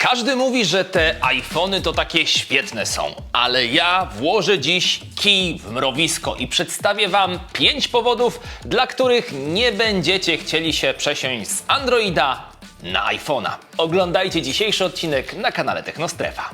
Każdy mówi, że te iPhony to takie świetne są, ale ja włożę dziś kij w mrowisko i przedstawię Wam 5 powodów, dla których nie będziecie chcieli się przesiąść z Androida na iPhone'a. Oglądajcie dzisiejszy odcinek na kanale Technostrefa.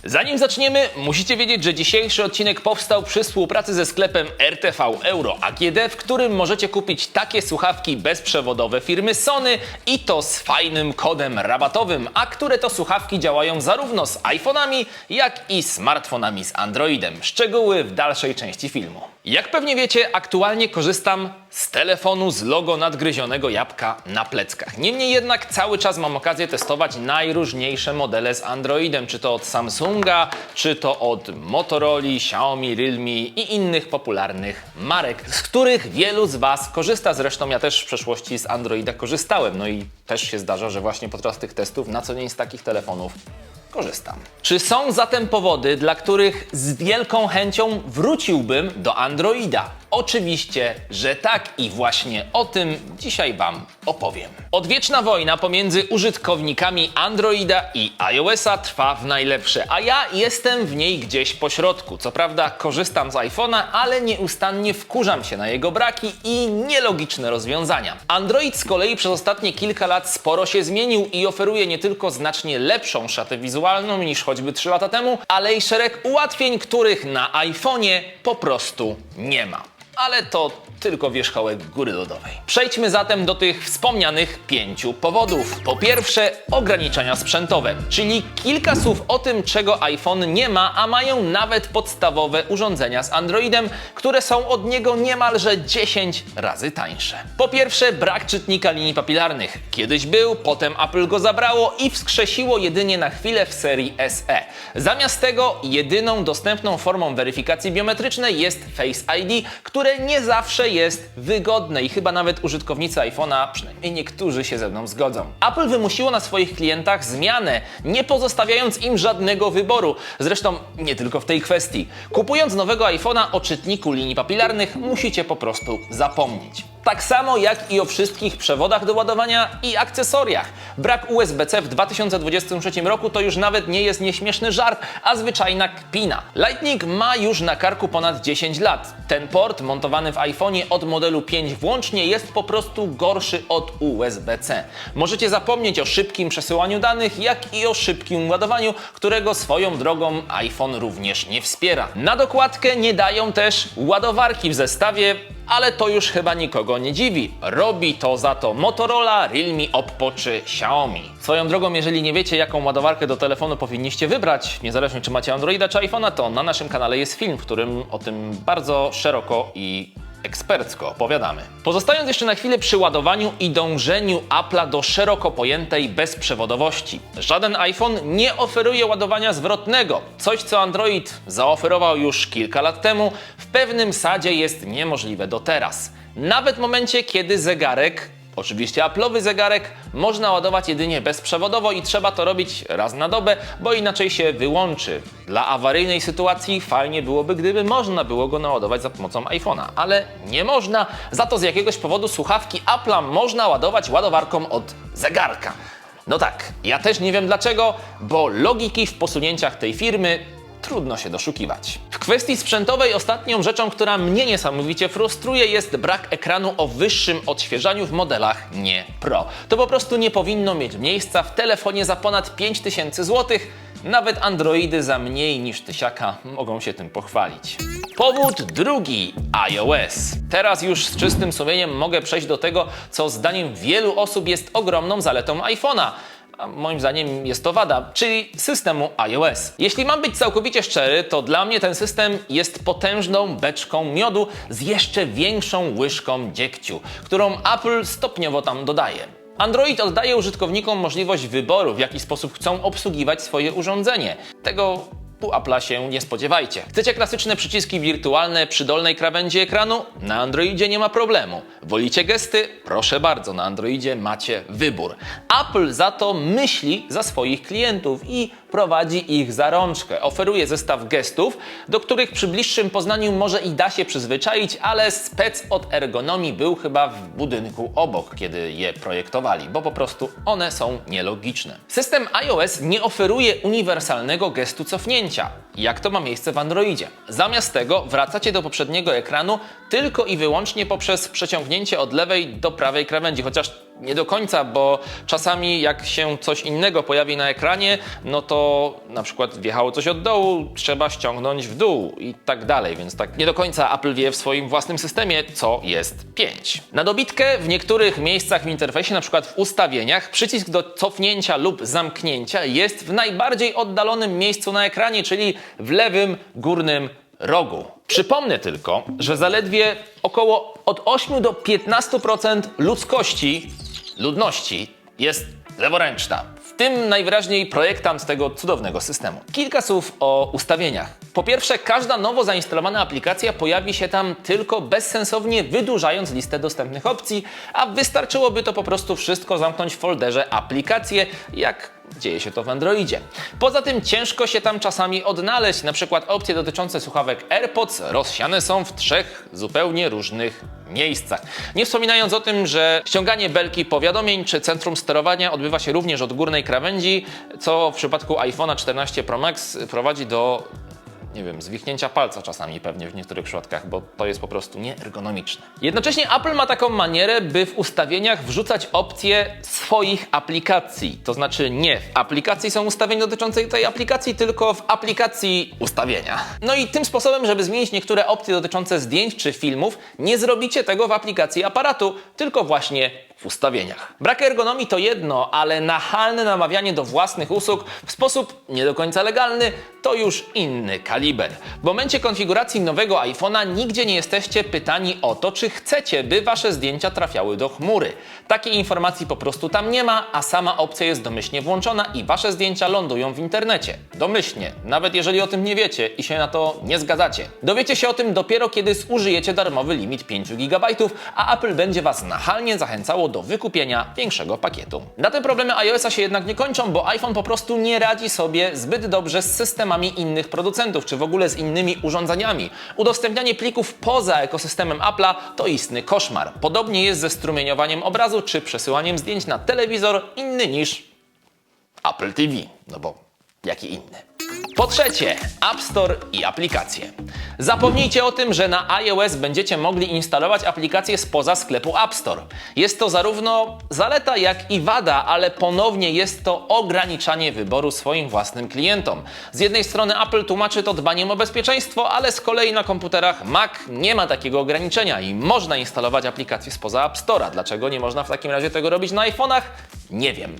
Zanim zaczniemy, musicie wiedzieć, że dzisiejszy odcinek powstał przy współpracy ze sklepem RTV Euro AGD, w którym możecie kupić takie słuchawki bezprzewodowe firmy Sony i to z fajnym kodem rabatowym, a które to słuchawki działają zarówno z iPhone'ami, jak i smartfonami z Androidem. Szczegóły w dalszej części filmu. Jak pewnie wiecie, aktualnie korzystam z telefonu z logo nadgryzionego jabłka na pleckach. Niemniej jednak cały czas mam okazję testować najróżniejsze modele z Androidem, czy to od Samsunga, czy to od Motorola, Xiaomi, Realme i innych popularnych marek, z których wielu z Was korzysta. Zresztą ja też w przeszłości z Androida korzystałem, no i też się zdarza, że właśnie podczas tych testów na co dzień z takich telefonów korzystam. Czy są zatem powody, dla których z wielką chęcią wróciłbym do Androida? Oczywiście, że tak i właśnie o tym dzisiaj Wam opowiem. Odwieczna wojna pomiędzy użytkownikami Androida i iOS-a trwa w najlepsze, a ja jestem w niej gdzieś po środku. Co prawda korzystam z iPhone'a, ale nieustannie wkurzam się na jego braki i nielogiczne rozwiązania. Android z kolei przez ostatnie kilka lat sporo się zmienił i oferuje nie tylko znacznie lepszą szatę wizualną niż choćby 3 lata temu, ale i szereg ułatwień, których na iPhone'ie po prostu nie ma. Ale to tylko wierzchołek góry lodowej. Przejdźmy zatem do tych wspomnianych 5 powodów. Po pierwsze, ograniczenia sprzętowe, czyli kilka słów o tym, czego iPhone nie ma, a mają nawet podstawowe urządzenia z Androidem, które są od niego niemalże 10 razy tańsze. Po pierwsze, brak czytnika linii papilarnych. Kiedyś był, potem Apple go zabrało i wskrzesiło jedynie na chwilę w serii SE. Zamiast tego jedyną dostępną formą weryfikacji biometrycznej jest Face ID, które nie zawsze jest wygodne i chyba nawet użytkownicy iPhone'a, przynajmniej niektórzy, się ze mną zgodzą. Apple wymusiło na swoich klientach zmianę, nie pozostawiając im żadnego wyboru. Zresztą nie tylko w tej kwestii. Kupując nowego iPhone'a o czytniku linii papilarnych musicie po prostu zapomnieć. Tak samo jak i o wszystkich przewodach do ładowania i akcesoriach. Brak USB-C w 2023 roku to już nawet nie jest nieśmieszny żart, a zwyczajna kpina. Lightning ma już na karku ponad 10 lat. Ten port montowany w iPhone'ie od modelu 5 włącznie jest po prostu gorszy od USB-C. Możecie zapomnieć o szybkim przesyłaniu danych, jak i o szybkim ładowaniu, którego swoją drogą iPhone również nie wspiera. Na dokładkę nie dają też ładowarki w zestawie, ale to już chyba nikogo nie dziwi. Robi to za to Motorola, Realme, Oppo czy Xiaomi. Swoją drogą, jeżeli nie wiecie, jaką ładowarkę do telefonu powinniście wybrać, niezależnie czy macie Androida czy iPhone'a, to na naszym kanale jest film, w którym o tym bardzo szeroko i ekspercko opowiadamy. Pozostając jeszcze na chwilę przy ładowaniu i dążeniu Apple'a do szeroko pojętej bezprzewodowości. Żaden iPhone nie oferuje ładowania zwrotnego. Coś, co Android zaoferował już kilka lat temu, w pewnym sadzie jest niemożliwe do teraz. Nawet w momencie, kiedy zegarek, oczywiście Apple'owy zegarek, można ładować jedynie bezprzewodowo i trzeba to robić raz na dobę, bo inaczej się wyłączy. Dla awaryjnej sytuacji fajnie byłoby, gdyby można było go naładować za pomocą iPhone'a, ale nie można. Za to z jakiegoś powodu słuchawki Apple'a można ładować ładowarką od zegarka. No tak, ja też nie wiem dlaczego, bo logiki w posunięciach tej firmy trudno się doszukiwać. W kwestii sprzętowej ostatnią rzeczą, która mnie niesamowicie frustruje, jest brak ekranu o wyższym odświeżaniu w modelach nie Pro. To po prostu nie powinno mieć miejsca w telefonie za ponad 5000 zł. Nawet Androidy za mniej niż 1000 mogą się tym pochwalić. Powód drugi, iOS. Teraz już z czystym sumieniem mogę przejść do tego, co zdaniem wielu osób jest ogromną zaletą iPhone'a. A moim zdaniem jest to wada, czyli systemu iOS. Jeśli mam być całkowicie szczery, to dla mnie ten system jest potężną beczką miodu z jeszcze większą łyżką dziegciu, którą Apple stopniowo tam dodaje. Android oddaje użytkownikom możliwość wyboru, w jaki sposób chcą obsługiwać swoje urządzenie. Tego u Apple'a się nie spodziewajcie. Chcecie klasyczne przyciski wirtualne przy dolnej krawędzi ekranu? Na Androidzie nie ma problemu. Wolicie gesty? Proszę bardzo, na Androidzie macie wybór. Apple za to myśli za swoich klientów i prowadzi ich za rączkę. Oferuje zestaw gestów, do których przy bliższym poznaniu może i da się przyzwyczaić, ale spec od ergonomii był chyba w budynku obok, kiedy je projektowali, bo po prostu one są nielogiczne. System iOS nie oferuje uniwersalnego gestu cofnięcia, jak to ma miejsce w Androidzie. Zamiast tego wracacie do poprzedniego ekranu tylko i wyłącznie poprzez przeciągnięcie od lewej do prawej krawędzi, chociaż nie do końca, bo czasami jak się coś innego pojawi na ekranie, no to na przykład wjechało coś od dołu, trzeba ściągnąć w dół i tak dalej, więc tak nie do końca Apple wie w swoim własnym systemie, co jest 5. Na dobitkę w niektórych miejscach w interfejsie, na przykład w ustawieniach, przycisk do cofnięcia lub zamknięcia jest w najbardziej oddalonym miejscu na ekranie, czyli w lewym górnym rogu. Przypomnę tylko, że zaledwie około od 8 do 15% ludności jest leworęczna. W tym najwyraźniej projektant tego cudownego systemu. Kilka słów o ustawieniach. Po pierwsze, każda nowo zainstalowana aplikacja pojawi się tam tylko bezsensownie wydłużając listę dostępnych opcji, a wystarczyłoby to po prostu wszystko zamknąć w folderze aplikacje, jak dzieje się to w Androidzie. Poza tym ciężko się tam czasami odnaleźć. Na przykład opcje dotyczące słuchawek AirPods rozsiane są w 3 zupełnie różnych miejscach. Nie wspominając o tym, że ściąganie belki powiadomień czy centrum sterowania odbywa się również od górnej krawędzi, co w przypadku iPhone'a 14 Pro Max prowadzi do, nie wiem, zwichnięcia palca czasami pewnie w niektórych przypadkach, bo to jest po prostu nieergonomiczne. Jednocześnie Apple ma taką manierę, by w ustawieniach wrzucać opcje swoich aplikacji. To znaczy nie w aplikacji są ustawienia dotyczące tej aplikacji, tylko w aplikacji ustawienia. No i tym sposobem, żeby zmienić niektóre opcje dotyczące zdjęć czy filmów, nie zrobicie tego w aplikacji aparatu, tylko właśnie w ustawieniach. Brak ergonomii to jedno, ale nachalne namawianie do własnych usług w sposób nie do końca legalny to już inny kaliber. W momencie konfiguracji nowego iPhone'a nigdzie nie jesteście pytani o to, czy chcecie, by wasze zdjęcia trafiały do chmury. Takiej informacji po prostu tam nie ma, a sama opcja jest domyślnie włączona i wasze zdjęcia lądują w internecie. Domyślnie, nawet jeżeli o tym nie wiecie i się na to nie zgadzacie. Dowiecie się o tym dopiero, kiedy zużyjecie darmowy limit 5 GB, a Apple będzie was nachalnie zachęcało do wykupienia większego pakietu. Na te problemy iOS-a się jednak nie kończą, bo iPhone po prostu nie radzi sobie zbyt dobrze z systemami innych producentów, czy w ogóle z innymi urządzeniami. Udostępnianie plików poza ekosystemem Apple'a to istny koszmar. Podobnie jest ze strumieniowaniem obrazu, czy przesyłaniem zdjęć na telewizor inny niż Apple TV. No bo jaki inny? Po trzecie, App Store i aplikacje. Zapomnijcie o tym, że na iOS będziecie mogli instalować aplikacje spoza sklepu App Store. Jest to zarówno zaleta, jak i wada, ale ponownie jest to ograniczanie wyboru swoim własnym klientom. Z jednej strony Apple tłumaczy to dbaniem o bezpieczeństwo, ale z kolei na komputerach Mac nie ma takiego ograniczenia i można instalować aplikacje spoza App Store'a. Dlaczego nie można w takim razie tego robić na iPhone'ach? Nie wiem.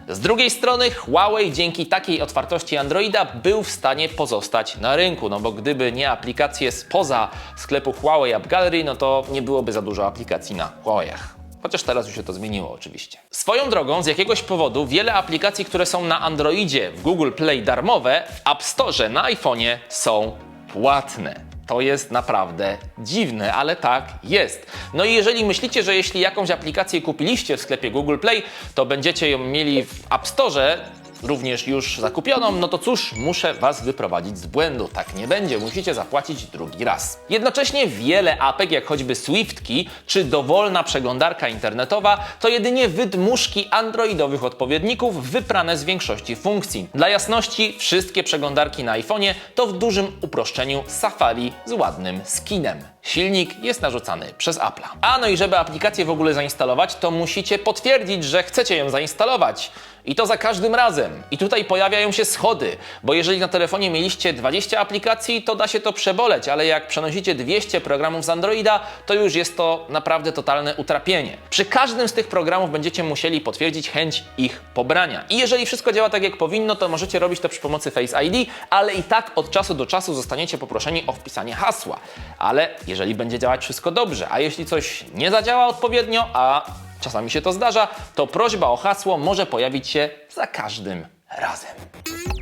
Z drugiej strony Huawei dzięki takiej otwartości Androida był w stanie pozostać na rynku, no bo gdyby nie aplikacje spoza sklepu Huawei App Gallery, no to nie byłoby za dużo aplikacji na Huawei'ach. Chociaż teraz już się to zmieniło oczywiście. Swoją drogą, z jakiegoś powodu wiele aplikacji, które są na Androidzie w Google Play darmowe, w App Store na iPhone'ie są płatne. To jest naprawdę dziwne, ale tak jest. No i jeżeli myślicie, że jeśli jakąś aplikację kupiliście w sklepie Google Play, to będziecie ją mieli w App Store, również już zakupioną, no to cóż, muszę was wyprowadzić z błędu. Tak nie będzie, musicie zapłacić drugi raz. Jednocześnie wiele apek, jak choćby SwiftKey czy dowolna przeglądarka internetowa, to jedynie wydmuszki androidowych odpowiedników wyprane z większości funkcji. Dla jasności, wszystkie przeglądarki na iPhone'ie to w dużym uproszczeniu Safari z ładnym skinem. Silnik jest narzucany przez Apple'a. A no i żeby aplikację w ogóle zainstalować, to musicie potwierdzić, że chcecie ją zainstalować. I to za każdym razem. I tutaj pojawiają się schody, bo jeżeli na telefonie mieliście 20 aplikacji, to da się to przeboleć, ale jak przenosicie 200 programów z Androida, to już jest to naprawdę totalne utrapienie. Przy każdym z tych programów będziecie musieli potwierdzić chęć ich pobrania. I jeżeli wszystko działa tak jak powinno, to możecie robić to przy pomocy Face ID, ale i tak od czasu do czasu zostaniecie poproszeni o wpisanie hasła. Ale jeżeli będzie działać wszystko dobrze, a jeśli coś nie zadziała odpowiednio, a czasami się to zdarza, to prośba o hasło może pojawić się za każdym razem.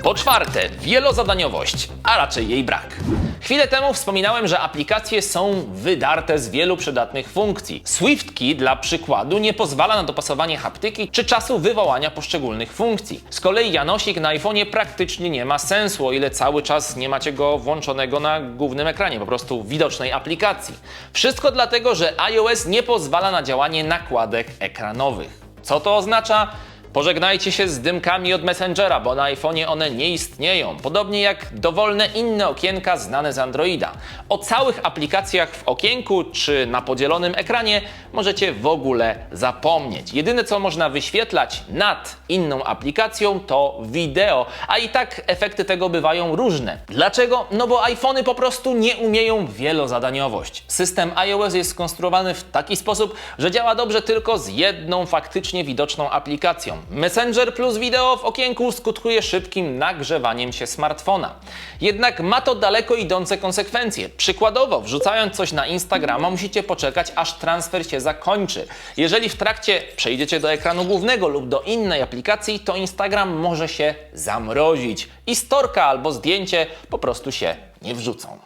Po czwarte, wielozadaniowość, a raczej jej brak. Chwilę temu wspominałem, że aplikacje są wydarte z wielu przydatnych funkcji. SwiftKey dla przykładu nie pozwala na dopasowanie haptyki czy czasu wywołania poszczególnych funkcji. Z kolei Janosik na iPhone'ie praktycznie nie ma sensu, o ile cały czas nie macie go włączonego na głównym ekranie, po prostu widocznej aplikacji. Wszystko dlatego, że iOS nie pozwala na działanie nakładek ekranowych. Co to oznacza? Pożegnajcie się z dymkami od Messengera, bo na iPhone'ie one nie istnieją. Podobnie jak dowolne inne okienka znane z Androida. O całych aplikacjach w okienku czy na podzielonym ekranie możecie w ogóle zapomnieć. Jedyne co można wyświetlać nad inną aplikacją to wideo, a i tak efekty tego bywają różne. Dlaczego? No bo iPhone'y po prostu nie umieją wielozadaniowość. System iOS jest skonstruowany w taki sposób, że działa dobrze tylko z jedną faktycznie widoczną aplikacją. Messenger plus wideo w okienku skutkuje szybkim nagrzewaniem się smartfona. Jednak ma to daleko idące konsekwencje. Przykładowo, wrzucając coś na Instagrama, musicie poczekać, aż transfer się zakończy. Jeżeli w trakcie przejdziecie do ekranu głównego lub do innej aplikacji, to Instagram może się zamrozić i storka albo zdjęcie po prostu się nie wrzucą.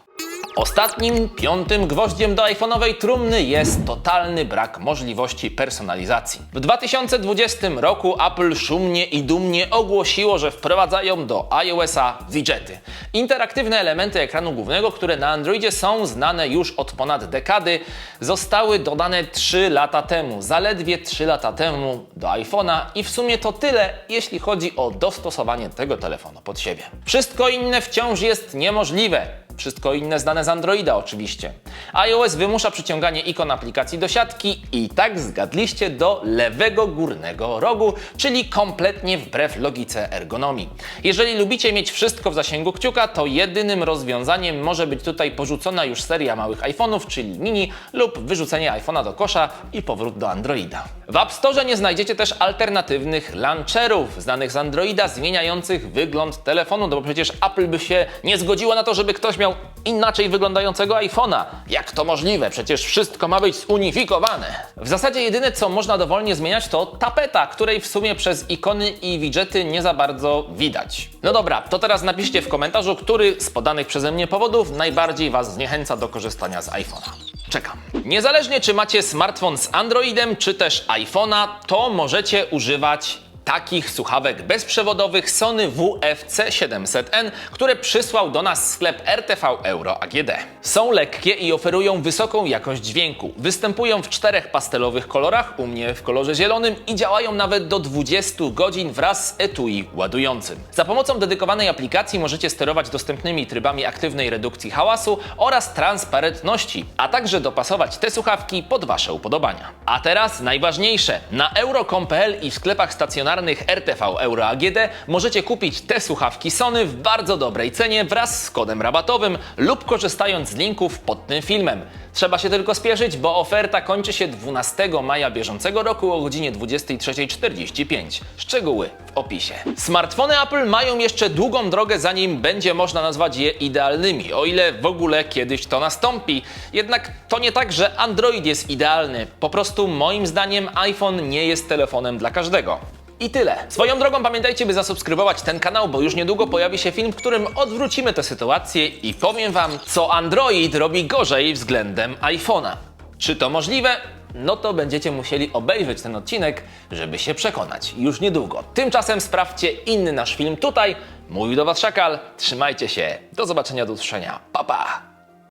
Ostatnim, piątym gwoździem do iPhone'owej trumny jest totalny brak możliwości personalizacji. W 2020 roku Apple szumnie i dumnie ogłosiło, że wprowadzają do iOS-a widgety. Interaktywne elementy ekranu głównego, które na Androidzie są znane już od ponad dekady, zostały dodane 3 lata temu, zaledwie 3 lata temu do iPhone'a i w sumie to tyle, jeśli chodzi o dostosowanie tego telefonu pod siebie. Wszystko inne wciąż jest niemożliwe. Wszystko inne znane z Androida oczywiście. iOS wymusza przyciąganie ikon aplikacji do siatki i tak zgadliście do lewego górnego rogu, czyli kompletnie wbrew logice ergonomii. Jeżeli lubicie mieć wszystko w zasięgu kciuka, to jedynym rozwiązaniem może być tutaj porzucona już seria małych iPhone'ów, czyli mini lub wyrzucenie iPhone'a do kosza i powrót do Androida. W App Store nie znajdziecie też alternatywnych launcherów znanych z Androida, zmieniających wygląd telefonu, no bo przecież Apple by się nie zgodziło na to, żeby ktoś miał inaczej wyglądającego iPhone'a. Jak to możliwe? Przecież wszystko ma być zunifikowane. W zasadzie jedyne co można dowolnie zmieniać to tapeta, której w sumie przez ikony i widgety nie za bardzo widać. No dobra, to teraz napiszcie w komentarzu, który z podanych przeze mnie powodów najbardziej Was zniechęca do korzystania z iPhone'a. Czekam. Niezależnie czy macie smartfon z Androidem czy też iPhone'a, to możecie używać takich słuchawek bezprzewodowych Sony WFC700N, które przysłał do nas sklep RTV Euro AGD. Są lekkie i oferują wysoką jakość dźwięku. Występują w 4 pastelowych kolorach, u mnie w kolorze zielonym i działają nawet do 20 godzin wraz z etui ładującym. Za pomocą dedykowanej aplikacji możecie sterować dostępnymi trybami aktywnej redukcji hałasu oraz transparentności, a także dopasować te słuchawki pod Wasze upodobania. A teraz najważniejsze. Na euro.com.pl i w sklepach stacjonarnych RTV Euro AGD możecie kupić te słuchawki Sony w bardzo dobrej cenie wraz z kodem rabatowym lub korzystając z linków pod tym filmem. Trzeba się tylko spieszyć, bo oferta kończy się 12 maja bieżącego roku o godzinie 23:45. Szczegóły w opisie. Smartfony Apple mają jeszcze długą drogę, zanim będzie można nazwać je idealnymi, o ile w ogóle kiedyś to nastąpi. Jednak to nie tak, że Android jest idealny. Po prostu moim zdaniem iPhone nie jest telefonem dla każdego. I tyle. Swoją drogą pamiętajcie, by zasubskrybować ten kanał, bo już niedługo pojawi się film, w którym odwrócimy tę sytuację i powiem Wam, co Android robi gorzej względem iPhone'a. Czy to możliwe? No to będziecie musieli obejrzeć ten odcinek, żeby się przekonać. Już niedługo. Tymczasem sprawdźcie inny nasz film tutaj. Mówił do Was Szakal. Trzymajcie się. Do zobaczenia, do usłyszenia. Pa, pa!